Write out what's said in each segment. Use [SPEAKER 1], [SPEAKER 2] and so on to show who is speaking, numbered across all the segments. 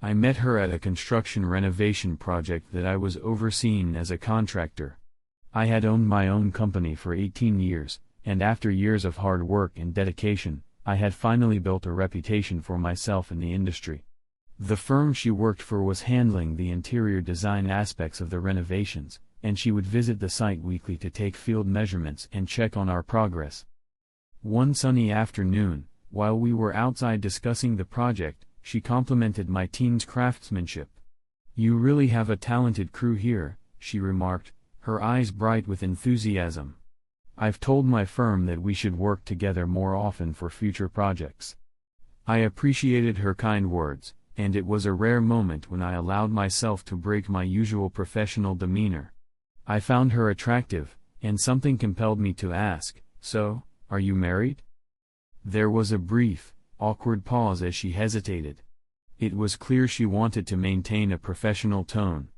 [SPEAKER 1] I met her at a construction renovation project that I was overseeing as a contractor. I had owned my own company for 18 years, and after years of hard work and dedication, I had finally built a reputation for myself in the industry. The firm she worked for was handling the interior design aspects of the renovations, and she would visit the site weekly to take field measurements and check on our progress. One sunny afternoon, while we were outside discussing the project, she complimented my team's craftsmanship. "You really have a talented crew here," she remarked, her eyes bright with enthusiasm. "I've told my firm that we should work together more often for future projects." I appreciated her kind words, and it was a rare moment when I allowed myself to break my usual professional demeanor. I found her attractive, and something compelled me to ask, "So, are you married?" There was a brief, awkward pause as she hesitated. It was clear she wanted to maintain a professional tone.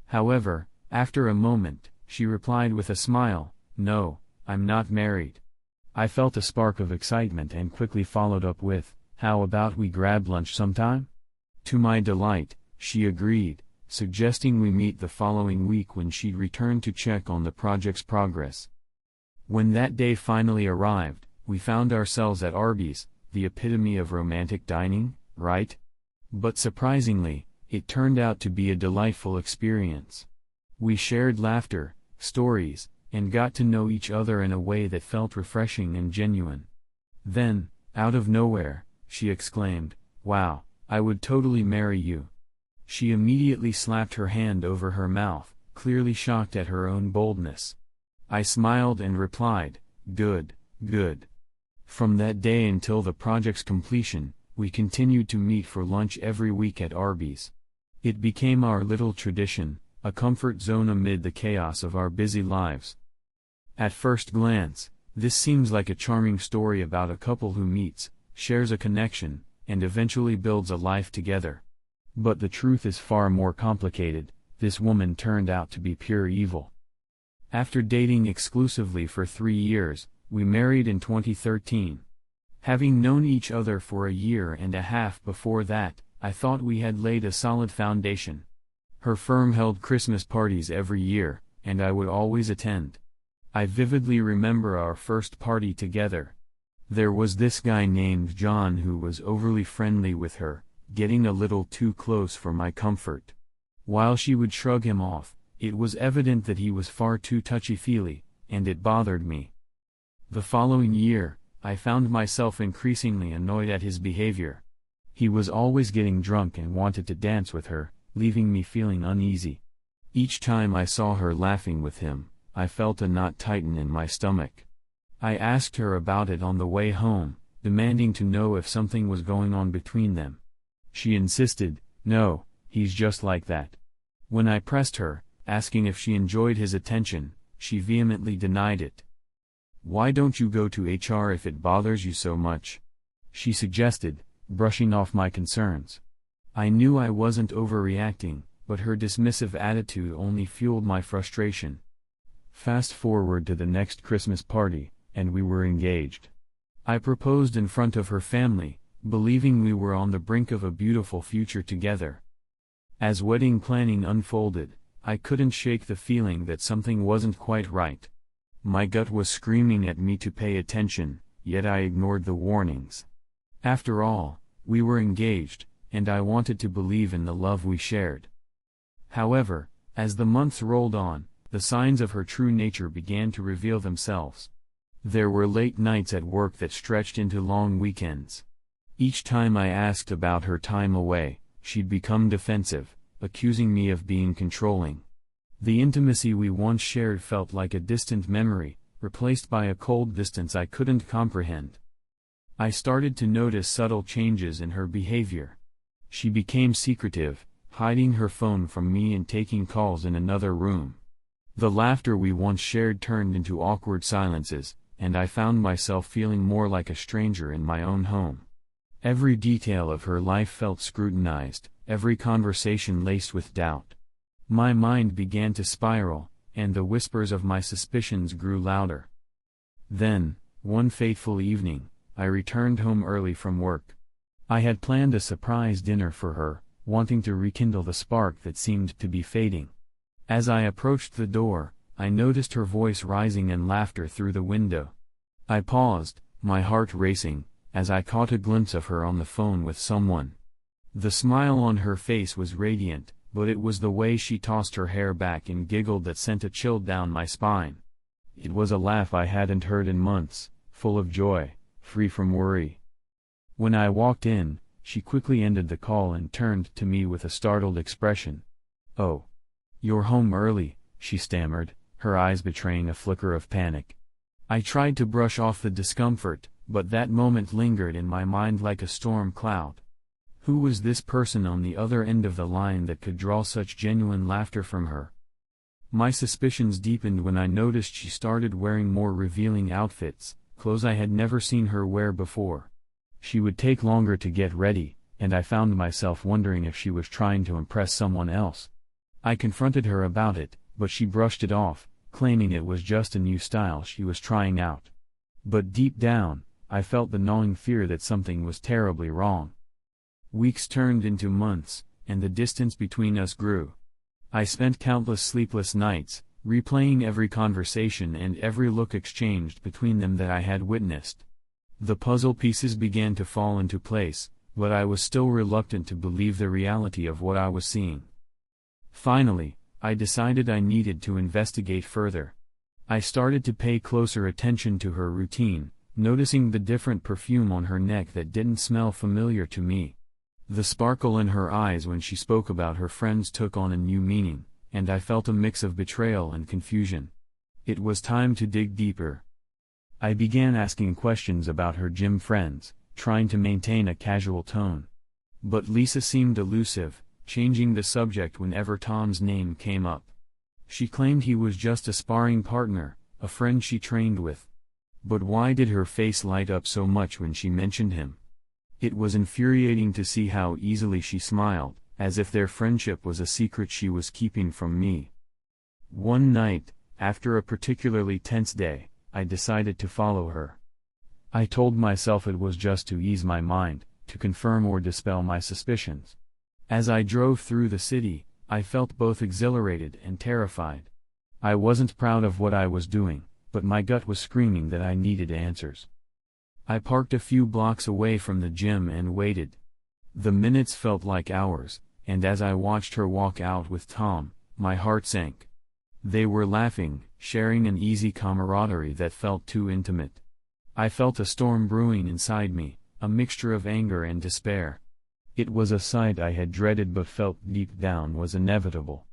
[SPEAKER 1] However, after a moment, she replied with a smile, "No, I'm not married." I felt a spark of excitement and quickly followed up with, "How about we grab lunch sometime?" To my delight, she agreed, suggesting we meet the following week when she'd return to check on the project's progress. When that day finally arrived, we found ourselves at Arby's, the epitome of romantic dining, right? But surprisingly, it turned out to be a delightful experience. We shared laughter, stories, and got to know each other in a way that felt refreshing and genuine. Then, out of nowhere, she exclaimed, "Wow, I would totally marry you." She immediately slapped her hand over her mouth, clearly shocked at her own boldness. I smiled and replied, "Good, good." From that day until the project's completion, we continued to meet for lunch every week at Arby's. It became our little tradition, a comfort zone amid the chaos of our busy lives. At first glance, this seems like a charming story about a couple who meets, shares a connection, and eventually builds a life together. But the truth is far more complicated. This woman turned out to be pure evil. After dating exclusively for 3 years, we married in 2013. Having known each other for a year and a half before that, I thought we had laid a solid foundation. Her firm held Christmas parties every year, and I would always attend. I vividly remember our first party together. There was this guy named John who was overly friendly with her, getting a little too close for my comfort. While she would shrug him off, it was evident that he was far too touchy-feely, and it bothered me. The following year, I found myself increasingly annoyed at his behavior. He was always getting drunk and wanted to dance with her, leaving me feeling uneasy. Each time I saw her laughing with him, I felt a knot tighten in my stomach. I asked her about it on the way home, demanding to know if something was going on between them. She insisted, "No, he's just like that." When I pressed her, asking if she enjoyed his attention, she vehemently denied it. "Why don't you go to HR if it bothers you so much?" she suggested, brushing off my concerns. I knew I wasn't overreacting, but her dismissive attitude only fueled my frustration. Fast forward to the next Christmas party, and we were engaged. I proposed in front of her family, believing we were on the brink of a beautiful future together. As wedding planning unfolded, I couldn't shake the feeling that something wasn't quite right. My gut was screaming at me to pay attention, yet I ignored the warnings. After all, we were engaged, and I wanted to believe in the love we shared. However, as the months rolled on, the signs of her true nature began to reveal themselves. There were late nights at work that stretched into long weekends. Each time I asked about her time away, she'd become defensive, accusing me of being controlling. The intimacy we once shared felt like a distant memory, replaced by a cold distance I couldn't comprehend. I started to notice subtle changes in her behavior. She became secretive, hiding her phone from me and taking calls in another room. The laughter we once shared turned into awkward silences, and I found myself feeling more like a stranger in my own home. Every detail of her life felt scrutinized, every conversation laced with doubt. My mind began to spiral, and the whispers of my suspicions grew louder. Then, one fateful evening, I returned home early from work. I had planned a surprise dinner for her, wanting to rekindle the spark that seemed to be fading. As I approached the door, I noticed her voice rising in laughter through the window. I paused, my heart racing, as I caught a glimpse of her on the phone with someone. The smile on her face was radiant, but it was the way she tossed her hair back and giggled that sent a chill down my spine. It was a laugh I hadn't heard in months, full of joy, free from worry. When I walked in, she quickly ended the call and turned to me with a startled expression. "Oh. You're home early," she stammered, her eyes betraying a flicker of panic. I tried to brush off the discomfort, but that moment lingered in my mind like a storm cloud. Who was this person on the other end of the line that could draw such genuine laughter from her? My suspicions deepened when I noticed she started wearing more revealing outfits, clothes I had never seen her wear before. She would take longer to get ready, and I found myself wondering if she was trying to impress someone else. I confronted her about it, but she brushed it off, claiming it was just a new style she was trying out. But deep down, I felt the gnawing fear that something was terribly wrong. Weeks turned into months, and the distance between us grew. I spent countless sleepless nights, replaying every conversation and every look exchanged between them that I had witnessed. The puzzle pieces began to fall into place, but I was still reluctant to believe the reality of what I was seeing. Finally, I decided I needed to investigate further. I started to pay closer attention to her routine, noticing the different perfume on her neck that didn't smell familiar to me. The sparkle in her eyes when she spoke about her friends took on a new meaning, and I felt a mix of betrayal and confusion. It was time to dig deeper. I began asking questions about her gym friends, trying to maintain a casual tone. But Lisa seemed elusive, changing the subject whenever Tom's name came up. She claimed he was just a sparring partner, a friend she trained with. But why did her face light up so much when she mentioned him? It was infuriating to see how easily she smiled, as if their friendship was a secret she was keeping from me. One night, after a particularly tense day, I decided to follow her. I told myself it was just to ease my mind, to confirm or dispel my suspicions. As I drove through the city, I felt both exhilarated and terrified. I wasn't proud of what I was doing, but my gut was screaming that I needed answers. I parked a few blocks away from the gym and waited. The minutes felt like hours, and as I watched her walk out with Tom, my heart sank. They were laughing, sharing an easy camaraderie that felt too intimate. I felt a storm brewing inside me, a mixture of anger and despair. It was a sight I had dreaded but felt deep down was inevitable.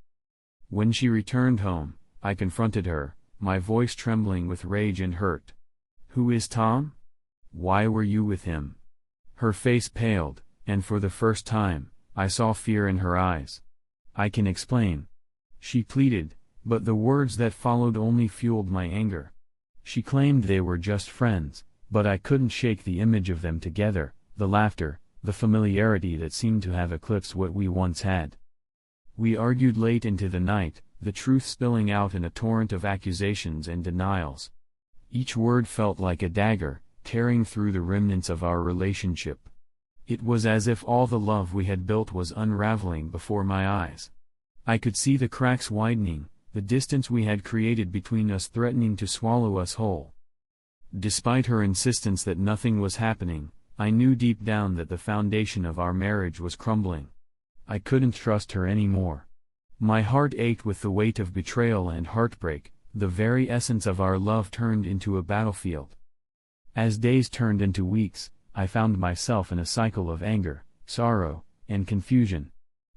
[SPEAKER 1] When she returned home, I confronted her, my voice trembling with rage and hurt. "Who is Tom? Why were you with him?" Her face paled, and for the first time, I saw fear in her eyes. "I can explain," she pleaded, but the words that followed only fueled my anger. She claimed they were just friends, but I couldn't shake the image of them together, the laughter, the familiarity that seemed to have eclipsed what we once had. We argued late into the night, the truth spilling out in a torrent of accusations and denials. Each word felt like a dagger, tearing through the remnants of our relationship. It was as if all the love we had built was unraveling before my eyes. I could see the cracks widening, the distance we had created between us threatening to swallow us whole. Despite her insistence that nothing was happening, I knew deep down that the foundation of our marriage was crumbling. I couldn't trust her anymore. My heart ached with the weight of betrayal and heartbreak, the very essence of our love turned into a battlefield. As days turned into weeks, I found myself in a cycle of anger, sorrow, and confusion.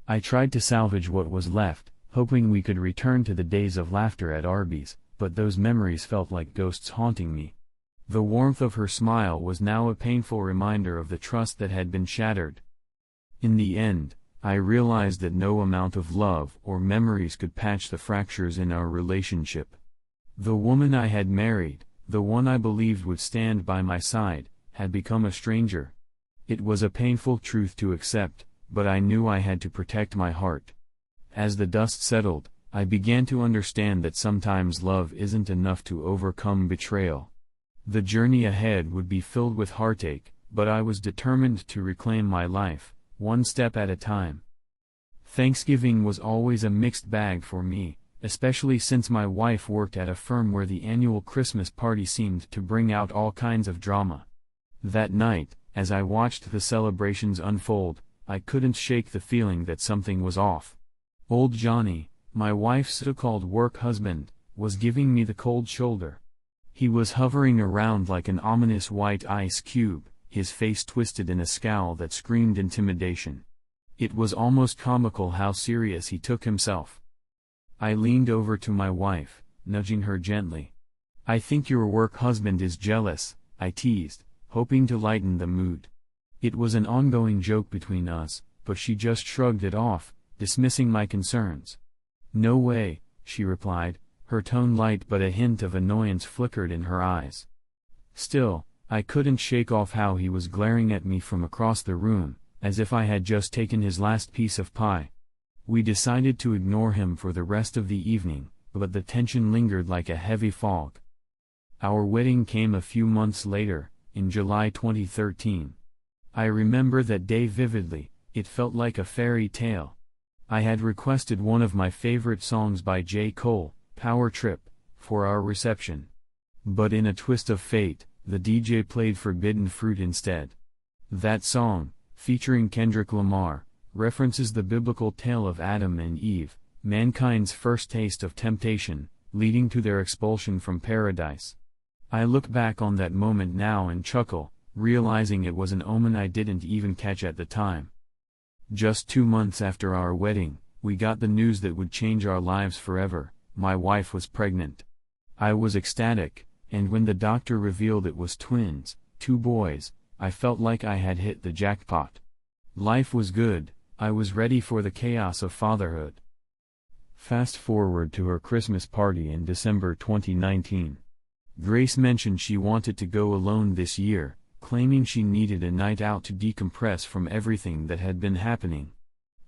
[SPEAKER 1] I tried to salvage what was left, hoping we could return to the days of laughter at Arby's, but those memories felt like ghosts haunting me. The warmth of her smile was now a painful reminder of the trust that had been shattered. In the end, I realized that no amount of love or memories could patch the fractures in our relationship. The woman I had married, the one I believed would stand by my side, had become a stranger. It was a painful truth to accept, but I knew I had to protect my heart. As the dust settled, I began to understand that sometimes love isn't enough to overcome betrayal. The journey ahead would be filled with heartache, but I was determined to reclaim my life, one step at a time. Thanksgiving was always a mixed bag for me, especially since my wife worked at a firm where the annual Christmas party seemed to bring out all kinds of drama. That night, as I watched the celebrations unfold, I couldn't shake the feeling that something was off. Old Johnny, my wife's so-called work husband, was giving me the cold shoulder. He was hovering around like an ominous white ice cube, his face twisted in a scowl that screamed intimidation. It was almost comical how serious he took himself. I leaned over to my wife, nudging her gently. "I think your work husband is jealous," I teased, hoping to lighten the mood. It was an ongoing joke between us, but she just shrugged it off, dismissing my concerns. "No way," she replied, her tone light but a hint of annoyance flickered in her eyes. Still, I couldn't shake off how he was glaring at me from across the room, as if I had just taken his last piece of pie. We decided to ignore him for the rest of the evening, but the tension lingered like a heavy fog. Our wedding came a few months later, in July 2013. I remember that day vividly. It felt like a fairy tale. I had requested one of my favorite songs by J. Cole, "Power Trip," for our reception. But in a twist of fate, the DJ played Forbidden Fruit instead. That song, featuring Kendrick Lamar, references the biblical tale of Adam and Eve, mankind's first taste of temptation, leading to their expulsion from paradise. I look back on that moment now and chuckle, realizing it was an omen I didn't even catch at the time. Just 2 months after our wedding, we got the news that would change our lives forever. My wife was pregnant. I was ecstatic, and when the doctor revealed it was twins, 2 boys, I felt like I had hit the jackpot. Life was good, I was ready for the chaos of fatherhood. Fast forward to her Christmas party in December 2019. Grace mentioned she wanted to go alone this year, claiming she needed a night out to decompress from everything that had been happening.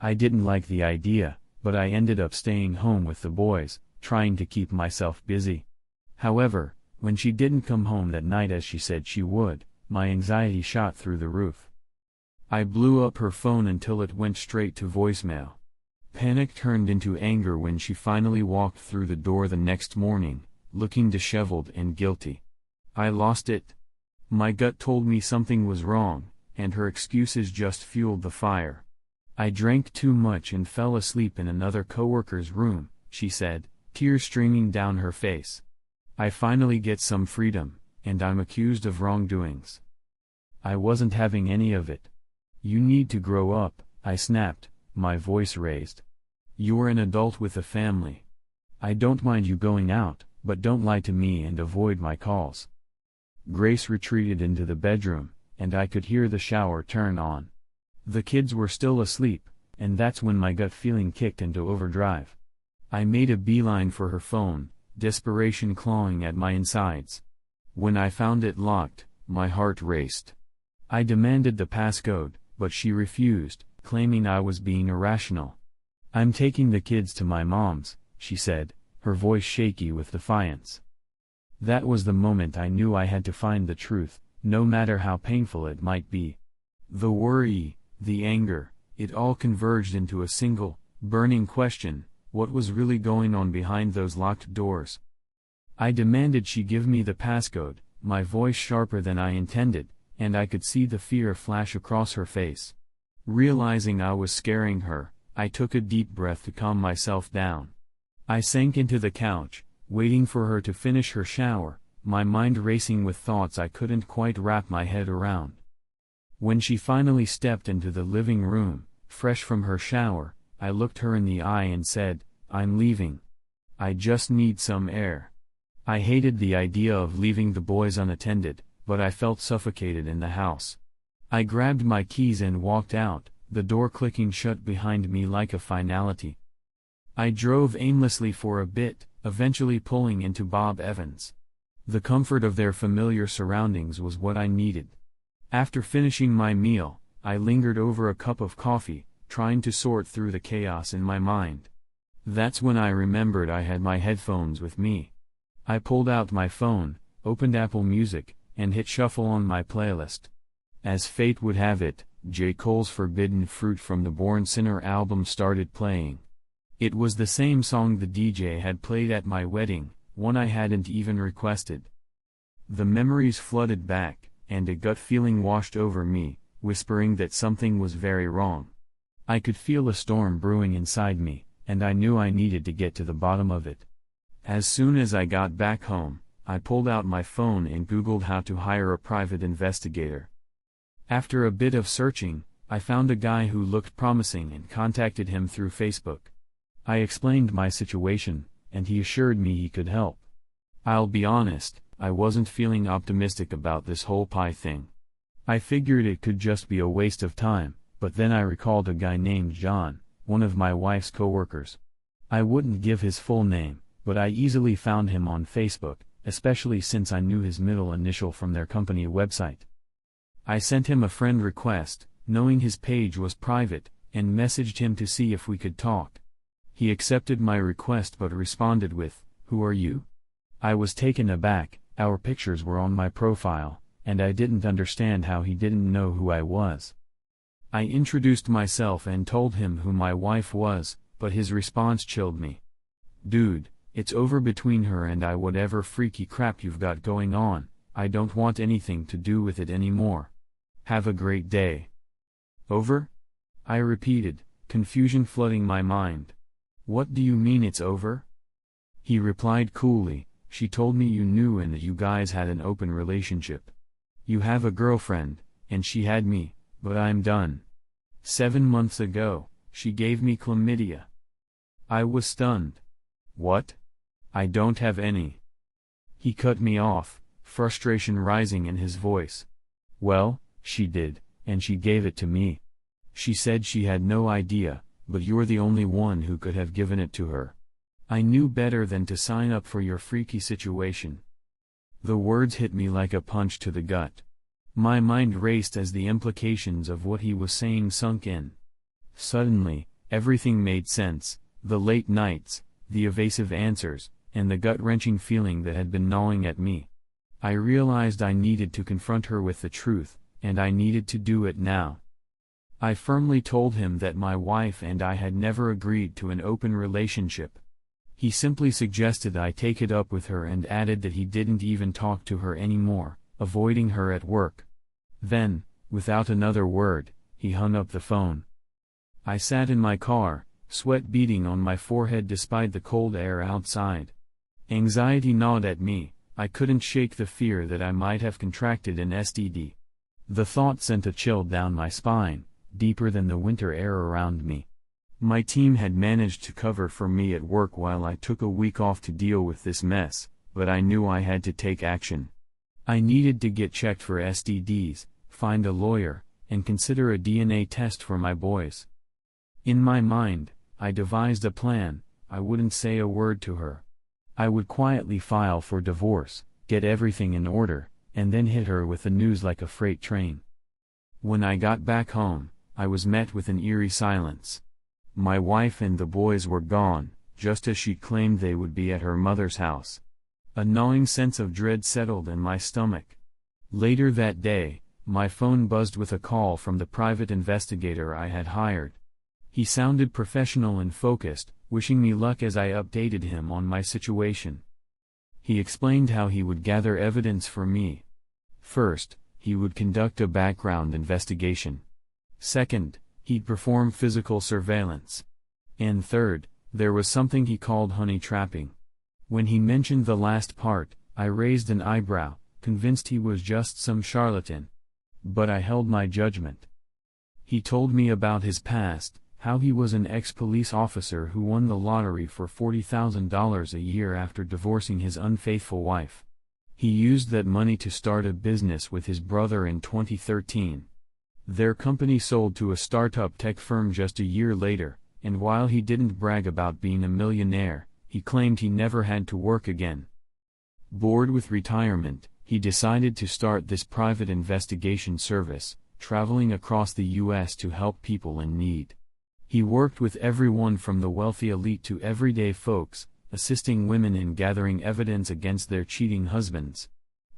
[SPEAKER 1] I didn't like the idea, but I ended up staying home with the boys, trying to keep myself busy. However, when she didn't come home that night as she said she would, my anxiety shot through the roof. I blew up her phone until it went straight to voicemail. Panic turned into anger when she finally walked through the door the next morning, looking disheveled and guilty. I lost it. My gut told me something was wrong, and her excuses just fueled the fire. "I drank too much and fell asleep in another coworker's room," she said, tears streaming down her face. "I finally get some freedom, and I'm accused of wrongdoings." I wasn't having any of it. "You need to grow up," I snapped, my voice raised. "You're an adult with a family. I don't mind you going out, but don't lie to me and avoid my calls." Grace retreated into the bedroom, and I could hear the shower turn on. The kids were still asleep, and that's when my gut feeling kicked into overdrive. I made a beeline for her phone, desperation clawing at my insides. When I found it locked, my heart raced. I demanded the passcode, but she refused, claiming I was being irrational. "I'm taking the kids to my mom's," she said, her voice shaky with defiance. That was the moment I knew I had to find the truth, no matter how painful it might be. The worry, the anger, it all converged into a single, burning question: what was really going on behind those locked doors? I demanded she give me the passcode, my voice sharper than I intended, and I could see the fear flash across her face. Realizing I was scaring her, I took a deep breath to calm myself down. I sank into the couch, waiting for her to finish her shower, my mind racing with thoughts I couldn't quite wrap my head around. When she finally stepped into the living room, fresh from her shower, I looked her in the eye and said, "I'm leaving. I just need some air." I hated the idea of leaving the boys unattended, but I felt suffocated in the house. I grabbed my keys and walked out, the door clicking shut behind me like a finality. I drove aimlessly for a bit, eventually pulling into Bob Evans. The comfort of their familiar surroundings was what I needed. After finishing my meal, I lingered over a cup of coffee, trying to sort through the chaos in my mind. That's when I remembered I had my headphones with me. I pulled out my phone, opened Apple Music, and hit shuffle on my playlist. As fate would have it, J. Cole's Forbidden Fruit from the Born Sinner album started playing. It was the same song the DJ had played at my wedding, one I hadn't even requested. The memories flooded back, and a gut feeling washed over me, whispering that something was very wrong. I could feel a storm brewing inside me, and I knew I needed to get to the bottom of it. As soon as I got back home, I pulled out my phone and Googled how to hire a private investigator. After a bit of searching, I found a guy who looked promising and contacted him through Facebook. I explained my situation, and he assured me he could help. I'll be honest, I wasn't feeling optimistic about this whole pie thing. I figured it could just be a waste of time, but then I recalled a guy named John, one of my wife's coworkers. I wouldn't give his full name, but I easily found him on Facebook, especially since I knew his middle initial from their company website. I sent him a friend request, knowing his page was private, and messaged him to see if we could talk. He accepted my request but responded with, "Who are you?" I was taken aback. Our pictures were on my profile, and I didn't understand how he didn't know who I was. I introduced myself and told him who my wife was, but his response chilled me. "Dude, it's over between her and I. Whatever freaky crap you've got going on, I don't want anything to do with it anymore. Have a great day." "Over?" I repeated, confusion flooding my mind. "What do you mean it's over?" He replied coolly, "She told me you knew and that you guys had an open relationship. You have a girlfriend, and she had me, but I'm done. 7 months ago, she gave me chlamydia." I was stunned. "What? I don't have any." He cut me off, frustration rising in his voice. "Well, she did, and she gave it to me. She said she had no idea, but you're the only one who could have given it to her. I knew better than to sign up for your freaky situation." The words hit me like a punch to the gut. My mind raced as the implications of what he was saying sunk in. Suddenly, everything made sense: the late nights, the evasive answers, and the gut-wrenching feeling that had been gnawing at me. I realized I needed to confront her with the truth, and I needed to do it now. I firmly told him that my wife and I had never agreed to an open relationship. He simply suggested I take it up with her and added that he didn't even talk to her anymore, avoiding her at work. Then, without another word, he hung up the phone. I sat in my car, sweat beading on my forehead despite the cold air outside. Anxiety gnawed at me. I couldn't shake the fear that I might have contracted an STD. The thought sent a chill down my spine, deeper than the winter air around me. My team had managed to cover for me at work while I took a week off to deal with this mess, but I knew I had to take action. I needed to get checked for STDs, find a lawyer, and consider a DNA test for my boys. In my mind, I devised a plan. I wouldn't say a word to her. I would quietly file for divorce, get everything in order, and then hit her with the news like a freight train. When I got back home, I was met with an eerie silence. My wife and the boys were gone, just as she claimed they would be at her mother's house. A gnawing sense of dread settled in my stomach. Later that day, my phone buzzed with a call from the private investigator I had hired. He sounded professional and focused, wishing me luck as I updated him on my situation. He explained how he would gather evidence for me. First, he would conduct a background investigation. Second, he'd perform physical surveillance. And third, there was something he called honey trapping. When he mentioned the last part, I raised an eyebrow, convinced he was just some charlatan. But I held my judgment. He told me about his past, how he was an ex-police officer who won the lottery for $40,000 a year after divorcing his unfaithful wife. He used that money to start a business with his brother in 2013. Their company sold to a startup tech firm just a year later, and while he didn't brag about being a millionaire, he claimed he never had to work again. Bored with retirement, he decided to start this private investigation service, traveling across the U.S. to help people in need. He worked with everyone from the wealthy elite to everyday folks, assisting women in gathering evidence against their cheating husbands.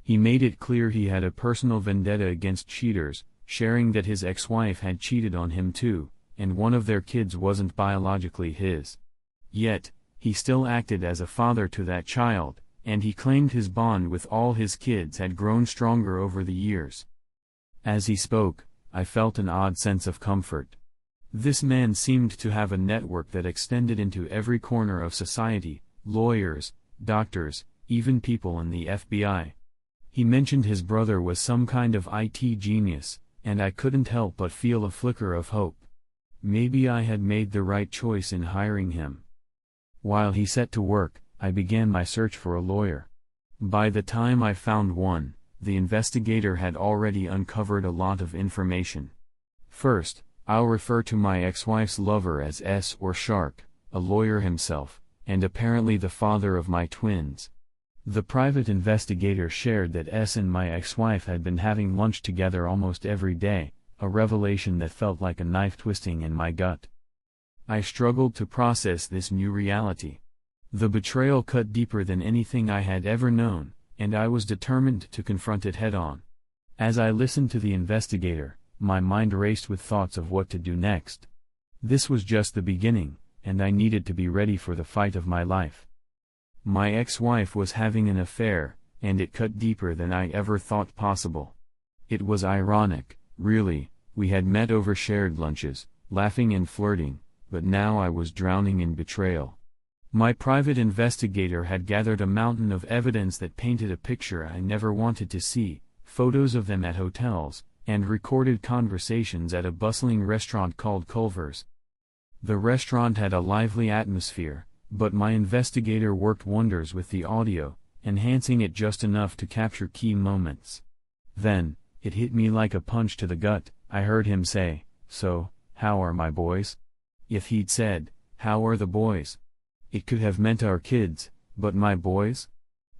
[SPEAKER 1] He made it clear he had a personal vendetta against cheaters, sharing that his ex-wife had cheated on him too, and one of their kids wasn't biologically his. Yet, he still acted as a father to that child, and he claimed his bond with all his kids had grown stronger over the years. As he spoke, I felt an odd sense of comfort. This man seemed to have a network that extended into every corner of society: lawyers, doctors, even people in the FBI. He mentioned his brother was some kind of IT genius, and I couldn't help but feel a flicker of hope. Maybe I had made the right choice in hiring him. While he set to work, I began my search for a lawyer. By the time I found one, the investigator had already uncovered a lot of information. First, I'll refer to my ex-wife's lover as S or Shark, a lawyer himself, and apparently the father of my twins. The private investigator shared that S and my ex-wife had been having lunch together almost every day, a revelation that felt like a knife twisting in my gut. I struggled to process this new reality. The betrayal cut deeper than anything I had ever known, and I was determined to confront it head-on. As I listened to the investigator, my mind raced with thoughts of what to do next. This was just the beginning, and I needed to be ready for the fight of my life. My ex-wife was having an affair, and it cut deeper than I ever thought possible. It was ironic, really. We had met over shared lunches, laughing and flirting, but now I was drowning in betrayal. My private investigator had gathered a mountain of evidence that painted a picture I never wanted to see: photos of them at hotels, and recorded conversations at a bustling restaurant called Culver's. The restaurant had a lively atmosphere, but my investigator worked wonders with the audio, enhancing it just enough to capture key moments. Then, it hit me like a punch to the gut. I heard him say, "So, how are my boys?" If he'd said, "How are the boys?" it could have meant our kids, but my boys?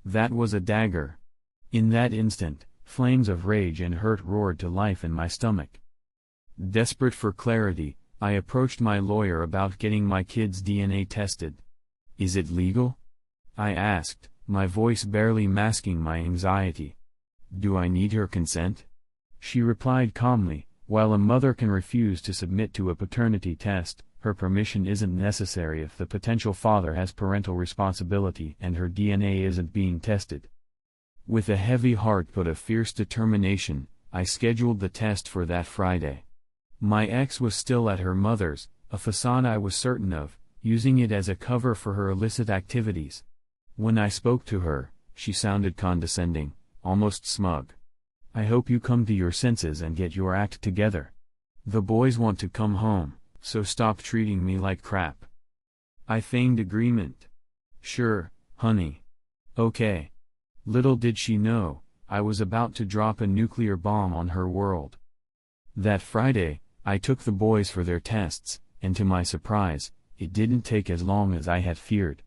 [SPEAKER 1] That was a dagger. In that instant, flames of rage and hurt roared to life in my stomach. Desperate for clarity, I approached my lawyer about getting my kids' DNA tested. "Is it legal?" I asked, my voice barely masking my anxiety. "Do I need her consent?" She replied calmly, "While a mother can refuse to submit to a paternity test, her permission isn't necessary if the potential father has parental responsibility and her DNA isn't being tested." With a heavy heart but a fierce determination, I scheduled the test for that Friday. My ex was still at her mother's, a facade I was certain of, using it as a cover for her illicit activities. When I spoke to her, she sounded condescending, almost smug. "I hope you come to your senses and get your act together. The boys want to come home, so stop treating me like crap." I feigned agreement. "Sure, honey. Okay." Little did she know, I was about to drop a nuclear bomb on her world. That Friday, I took the boys for their tests, and to my surprise, it didn't take as long as I had feared.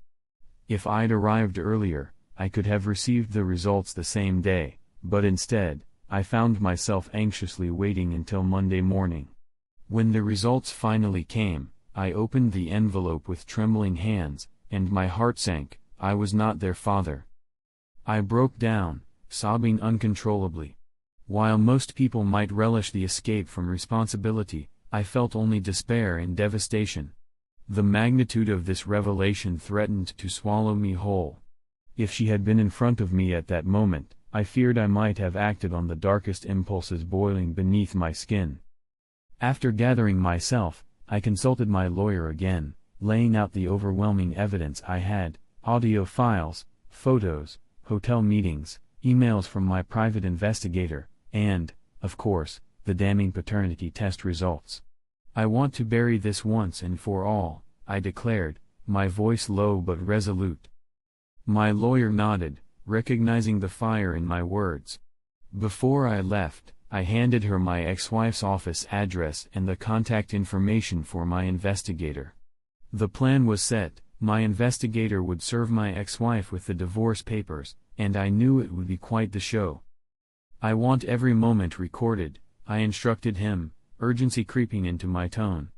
[SPEAKER 1] If I'd arrived earlier, I could have received the results the same day, but instead, I found myself anxiously waiting until Monday morning. When the results finally came, I opened the envelope with trembling hands, and my heart sank. I was not their father. I broke down, sobbing uncontrollably. While most people might relish the escape from responsibility, I felt only despair and devastation. The magnitude of this revelation threatened to swallow me whole. If she had been in front of me at that moment, I feared I might have acted on the darkest impulses boiling beneath my skin. After gathering myself, I consulted my lawyer again, laying out the overwhelming evidence I had: audio files, photos, hotel meetings, emails from my private investigator, and, of course, the damning paternity test results. "I want to bury this once and for all," I declared, my voice low but resolute. My lawyer nodded, recognizing the fire in my words. Before I left, I handed her my ex-wife's office address and the contact information for my investigator. The plan was set: my investigator would serve my ex-wife with the divorce papers, and I knew it would be quite the show. "I want every moment recorded," I instructed him, urgency creeping into my tone.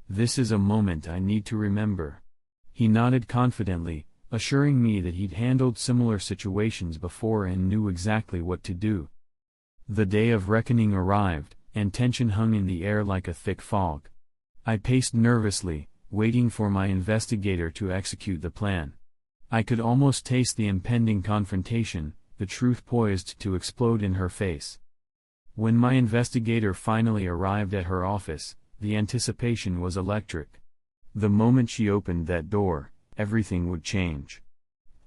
[SPEAKER 1] "This is a moment I need to remember." He nodded confidently, assuring me that he'd handled similar situations before and knew exactly what to do. The day of reckoning arrived, and tension hung in the air like a thick fog. I paced nervously, waiting for my investigator to execute the plan. I could almost taste the impending confrontation, the truth poised to explode in her face. When my investigator finally arrived at her office, the anticipation was electric. The moment she opened that door, everything would change.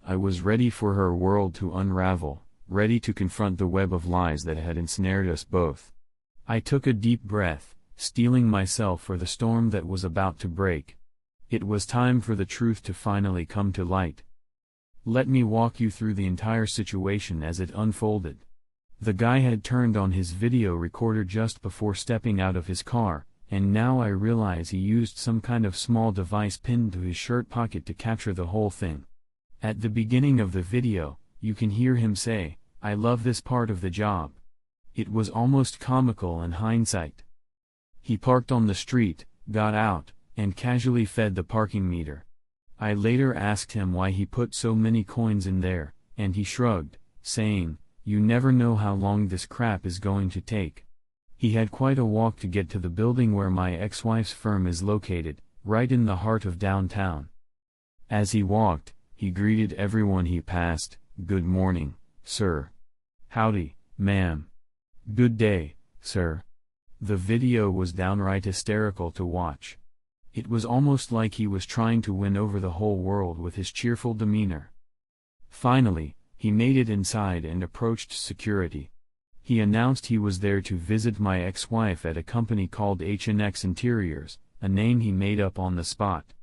[SPEAKER 1] I was ready for her world to unravel, ready to confront the web of lies that had ensnared us both. I took a deep breath, steeling myself for the storm that was about to break. It was time for the truth to finally come to light. Let me walk you through the entire situation as it unfolded. The guy had turned on his video recorder just before stepping out of his car, and now I realize he used some kind of small device pinned to his shirt pocket to capture the whole thing. At the beginning of the video, you can hear him say, "I love this part of the job." It was almost comical in hindsight. He parked on the street, got out, and casually fed the parking meter. I later asked him why he put so many coins in there, and he shrugged, saying, "You never know how long this crap is going to take." He had quite a walk to get to the building where my ex-wife's firm is located, right in the heart of downtown. As he walked, he greeted everyone he passed, "Good morning, sir." "Howdy, ma'am." "Good day, sir." The video was downright hysterical to watch. It was almost like he was trying to win over the whole world with his cheerful demeanor. Finally, he made it inside and approached security. He announced he was there to visit my ex-wife at a company called H&X Interiors, a name he made up on the spot.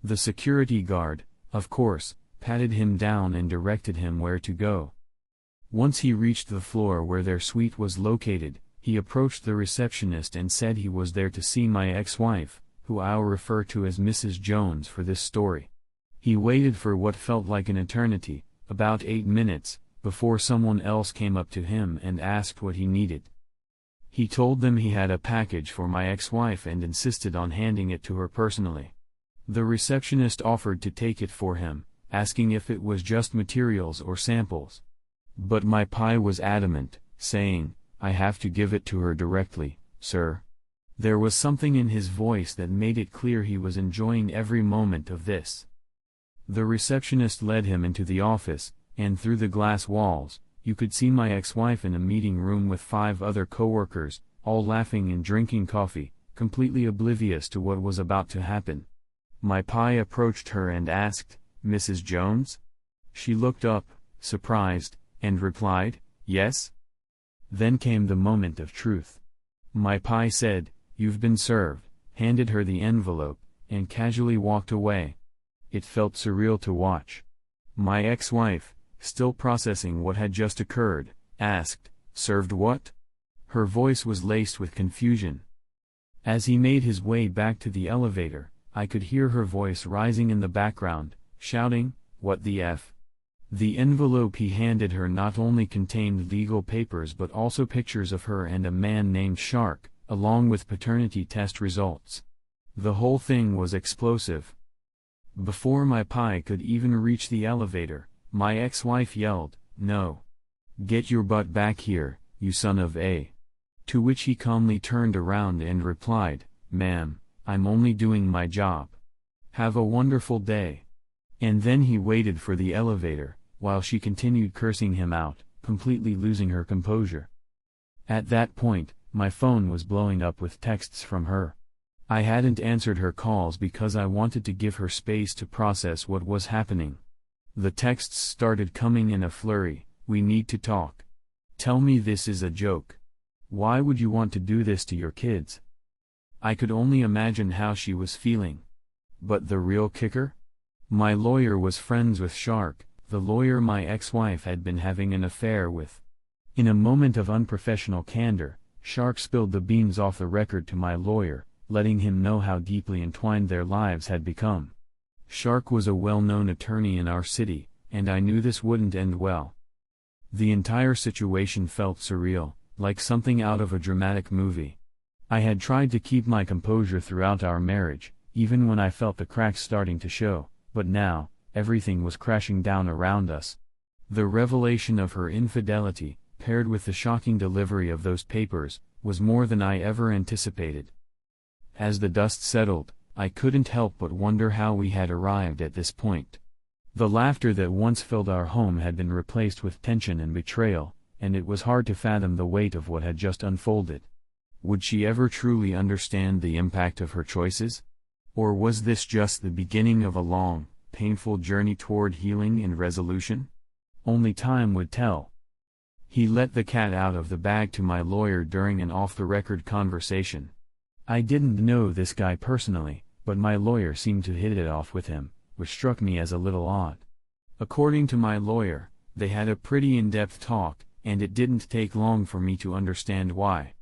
[SPEAKER 1] The security guard, of course, patted him down and directed him where to go. Once he reached the floor where their suite was located, he approached the receptionist and said he was there to see my ex-wife, who I'll refer to as Mrs. Jones for this story. He waited for what felt like an eternity, about 8 minutes, before someone else came up to him and asked what he needed. He told them he had a package for my ex-wife and insisted on handing it to her personally. The receptionist offered to take it for him, asking if it was just materials or samples. But my pie was adamant, saying, "I have to give it to her directly, sir." There was something in his voice that made it clear he was enjoying every moment of this. The receptionist led him into the office, and through the glass walls, you could see my ex-wife in a meeting room with 5 other coworkers, all laughing and drinking coffee, completely oblivious to what was about to happen. My pie approached her and asked, "Mrs. Jones?" She looked up, surprised, and replied, "Yes." Then came the moment of truth. My pie said, "You've been served," handed her the envelope, and casually walked away. It felt surreal to watch. My ex-wife, still processing what had just occurred, asked, "Served what?" Her voice was laced with confusion. As he made his way back to the elevator, I could hear her voice rising in the background, shouting, "What the F?" The envelope he handed her not only contained legal papers but also pictures of her and a man named Shark, along with paternity test results. The whole thing was explosive. Before my pie could even reach the elevator, my ex-wife yelled, "No. Get your butt back here, you son of a." To which he calmly turned around and replied, "Ma'am, I'm only doing my job. Have a wonderful day." And then he waited for the elevator, while she continued cursing him out, completely losing her composure. At that point, my phone was blowing up with texts from her. I hadn't answered her calls because I wanted to give her space to process what was happening. The texts started coming in a flurry. "We need to talk. Tell me this is a joke. Why would you want to do this to your kids?" I could only imagine how she was feeling. But the real kicker? My lawyer was friends with Shark, the lawyer my ex-wife had been having an affair with. In a moment of unprofessional candor, Shark spilled the beans off the record to my lawyer, letting him know how deeply entwined their lives had become. Shark was a well-known attorney in our city, and I knew this wouldn't end well. The entire situation felt surreal, like something out of a dramatic movie. I had tried to keep my composure throughout our marriage, even when I felt the cracks starting to show, but now, everything was crashing down around us. The revelation of her infidelity, paired with the shocking delivery of those papers, was more than I ever anticipated. As the dust settled, I couldn't help but wonder how we had arrived at this point. The laughter that once filled our home had been replaced with tension and betrayal, and it was hard to fathom the weight of what had just unfolded. Would she ever truly understand the impact of her choices? Or was this just the beginning of a long, painful journey toward healing and resolution? Only time would tell. He let the cat out of the bag to my lawyer during an off-the-record conversation. I didn't know this guy personally, but my lawyer seemed to hit it off with him, which struck me as a little odd. According to my lawyer, they had a pretty in-depth talk, and it didn't take long for me to understand why.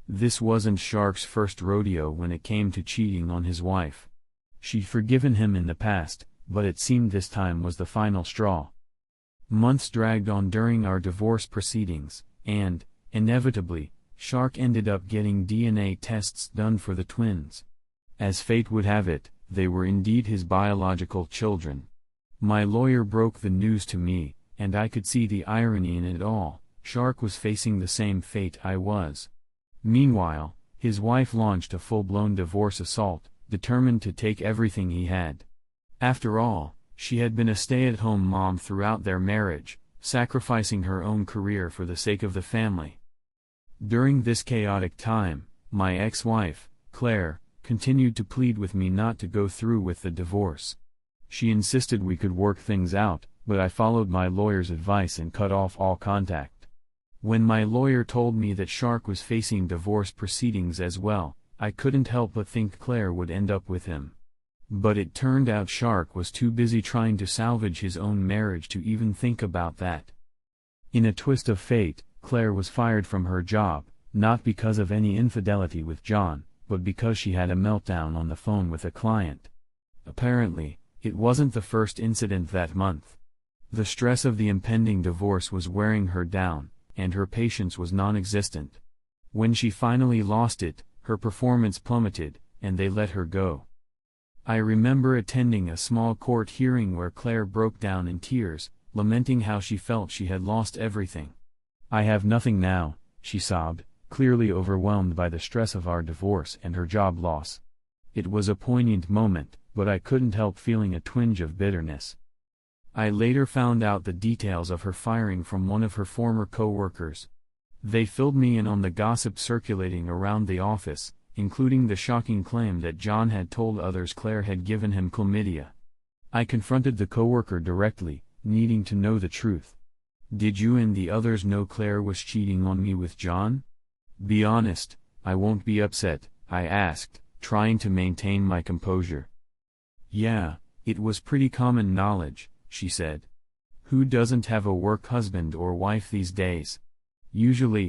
[SPEAKER 1] This wasn't Shark's first rodeo when it came to cheating on his wife. She'd forgiven him in the past, but it seemed this time was the final straw. Months dragged on during our divorce proceedings, and, inevitably, Shark ended up getting DNA tests done for the twins. As fate would have it, they were indeed his biological children. My lawyer broke the news to me, and I could see the irony in it all. Shark was facing the same fate I was. Meanwhile, his wife launched a full-blown divorce assault, determined to take everything he had. After all, she had been a stay-at-home mom throughout their marriage, sacrificing her own career for the sake of the family. During this chaotic time, my ex-wife, Claire, continued to plead with me not to go through with the divorce. She insisted we could work things out, but I followed my lawyer's advice and cut off all contact. When my lawyer told me that Shark was facing divorce proceedings as well, I couldn't help but think Claire would end up with him. But it turned out Shark was too busy trying to salvage his own marriage to even think about that. In a twist of fate, Claire was fired from her job, not because of any infidelity with John, but because she had a meltdown on the phone with a client. Apparently, it wasn't the first incident that month. The stress of the impending divorce was wearing her down, and her patience was non-existent. When she finally lost it, her performance plummeted, and they let her go. I remember attending a small court hearing where Claire broke down in tears, lamenting how she felt she had lost everything. "I have nothing now," she sobbed, clearly overwhelmed by the stress of our divorce and her job loss. It was a poignant moment, but I couldn't help feeling a twinge of bitterness. I later found out the details of her firing from one of her former co-workers. They filled me in on the gossip circulating around the office, including the shocking claim that John had told others Claire had given him chlamydia. I confronted the co-worker directly, needing to know the truth. "Did you and the others know Claire was cheating on me with John? Be honest, I won't be upset," I asked, trying to maintain my composure. "Yeah, it was pretty common knowledge," she said. "Who doesn't have a work husband or wife these days? Usually,